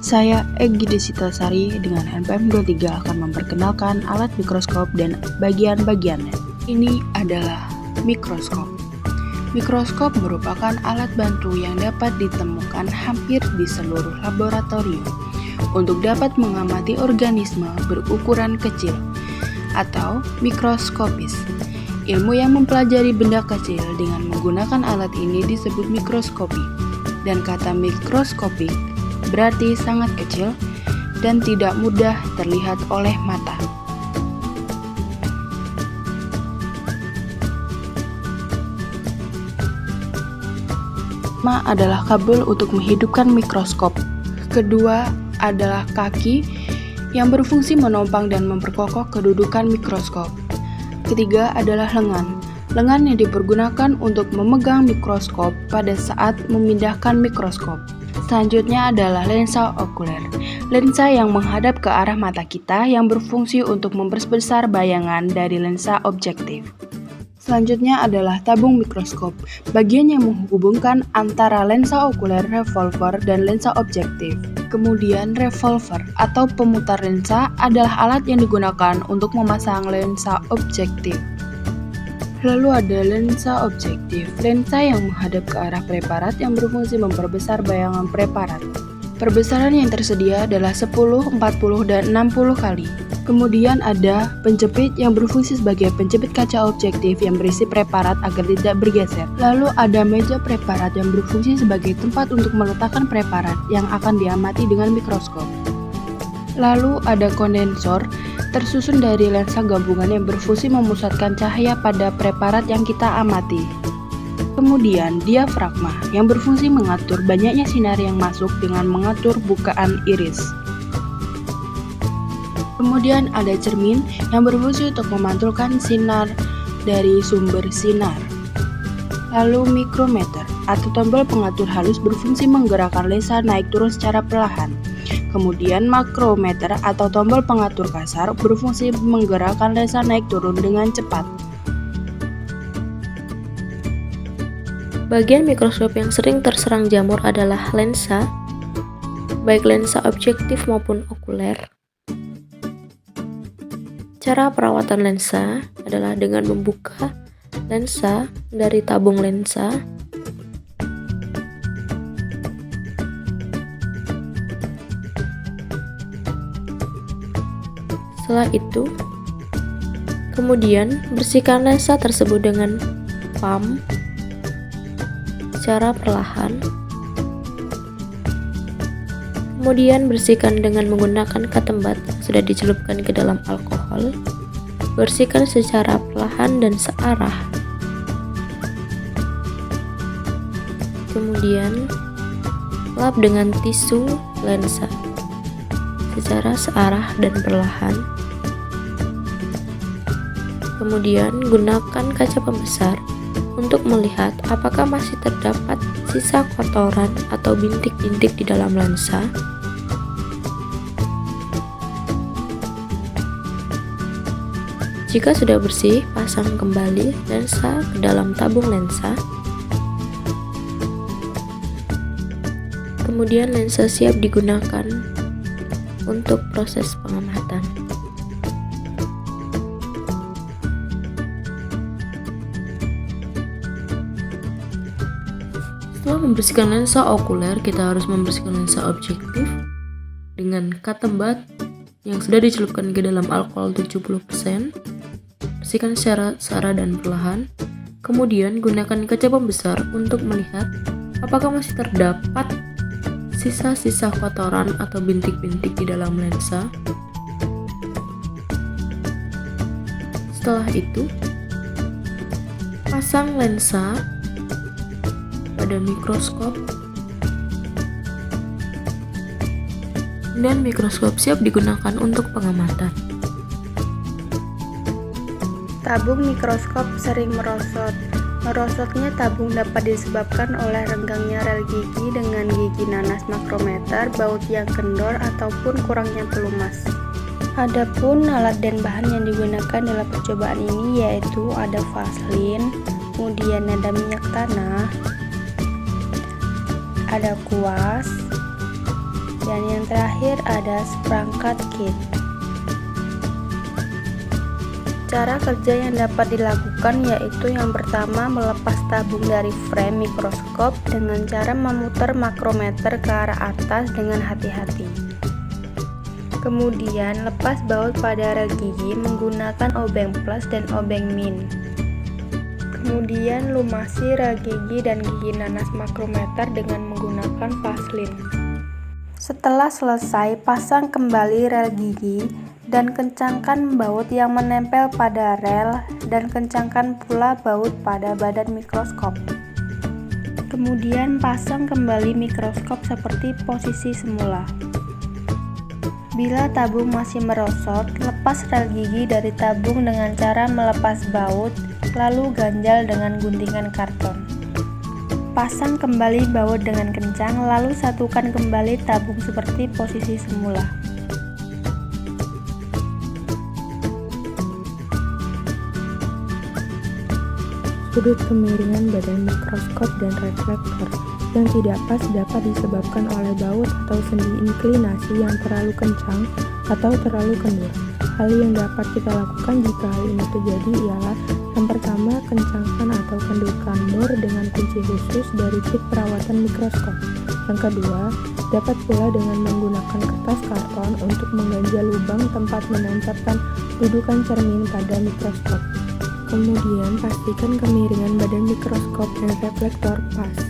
Saya Egy Desitasari dengan NPM 23 akan memperkenalkan alat mikroskop dan bagian-bagiannya. Ini adalah mikroskop. Mikroskop merupakan alat bantu yang dapat ditemukan hampir di seluruh laboratorium untuk dapat mengamati organisme berukuran kecil atau mikroskopis. Ilmu yang mempelajari benda kecil dengan menggunakan alat ini disebut mikroskopi, dan kata mikroskopik berarti sangat kecil dan tidak mudah terlihat oleh mata. Pertama adalah kabel untuk menghidupkan mikroskop. Kedua adalah kaki yang berfungsi menopang dan memperkokoh kedudukan mikroskop. Ketiga adalah lengan. Lengan yang dipergunakan untuk memegang mikroskop pada saat memindahkan mikroskop. Selanjutnya adalah lensa okuler. Lensa yang menghadap ke arah mata kita yang berfungsi untuk memperbesar bayangan dari lensa objektif. Selanjutnya adalah tabung mikroskop, bagian yang menghubungkan antara lensa okuler revolver dan lensa objektif. Kemudian revolver atau pemutar lensa adalah alat yang digunakan untuk memasang lensa objektif. Lalu ada lensa objektif, lensa yang menghadap ke arah preparat yang berfungsi memperbesar bayangan preparat. Perbesaran yang tersedia adalah 10, 40, dan 60 kali. Kemudian ada penjepit yang berfungsi sebagai penjepit kaca objektif yang berisi preparat agar tidak bergeser. Lalu ada meja preparat yang berfungsi sebagai tempat untuk meletakkan preparat yang akan diamati dengan mikroskop. Lalu ada kondensor, tersusun dari lensa gabungan yang berfungsi memusatkan cahaya pada preparat yang kita amati. Kemudian diafragma yang berfungsi mengatur banyaknya sinar yang masuk dengan mengatur bukaan iris. Kemudian ada cermin yang berfungsi untuk memantulkan sinar dari sumber sinar. Lalu mikrometer atau tombol pengatur halus berfungsi menggerakkan lensa naik turun secara perlahan. Kemudian makrometer atau tombol pengatur kasar berfungsi menggerakkan lensa naik turun dengan cepat. Bagian mikroskop yang sering terserang jamur adalah lensa, baik lensa objektif maupun okuler. Cara perawatan lensa adalah dengan membuka lensa dari tabung lensa. Setelah itu, kemudian bersihkan lensa tersebut dengan pump secara perlahan. Kemudian bersihkan dengan menggunakan katembat yang sudah dicelupkan ke dalam alkohol. Bersihkan secara perlahan dan searah. Kemudian lap dengan tisu lensa secara searah dan perlahan. Kemudian gunakan kaca pembesar untuk melihat apakah masih terdapat sisa kotoran atau bintik-bintik di dalam lensa. Jika sudah bersih, pasang kembali lensa ke dalam tabung lensa. Kemudian lensa siap digunakan untuk proses pengamatan. Setelah membersihkan lensa okuler, kita harus membersihkan lensa objektif dengan katembat yang sudah dicelupkan ke dalam alkohol 70%. Bersihkan secara searah dan perlahan. Kemudian gunakan kaca pembesar untuk melihat apakah masih terdapat sisa-sisa kotoran atau bintik-bintik di dalam lensa. Setelah itu, pasang lensa pada mikroskop dan mikroskop siap digunakan untuk pengamatan. Tabung mikroskop sering merosot. Merosotnya tabung dapat disebabkan oleh renggangnya rel gigi dengan gigi nanas makrometer, baut yang kendor, ataupun kurangnya pelumas. Adapun alat dan bahan yang digunakan dalam percobaan ini yaitu ada vaselin, kemudian ada minyak tanah, ada kuas, Dan yang terakhir ada seperangkat kit. Cara kerja yang dapat dilakukan yaitu yang pertama melepas tabung dari frame mikroskop dengan cara memutar makrometer ke arah atas dengan hati-hati. Kemudian lepas baut pada rel gigi menggunakan obeng plus dan obeng min. Kemudian lumasi rel gigi dan gigi nanas makrometer dengan menggunakan vaselin. Setelah selesai, pasang kembali rel gigi dan kencangkan baut yang menempel pada rel dan kencangkan pula baut pada badan mikroskop. Kemudian pasang kembali mikroskop seperti posisi semula. Bila tabung masih merosot, lepas rel gigi dari tabung dengan cara melepas baut, lalu ganjal dengan guntingan karton. Pasang kembali baut dengan kencang, lalu satukan kembali tabung seperti posisi semula. Sudut kemiringan badan mikroskop dan reflektor yang tidak pas dapat disebabkan oleh baut atau sendi inklinasi yang terlalu kencang atau terlalu kendur. Hal yang dapat kita lakukan jika hal ini terjadi ialah yang pertama, kencangkan atau kendurkan mur dengan kunci khusus dari kit perawatan mikroskop. Yang kedua, dapat pula dengan menggunakan kertas karton untuk mengganjal lubang tempat menancapkan dudukan cermin pada mikroskop. Kemudian pastikan kemiringan badan mikroskop dan reflektor pas.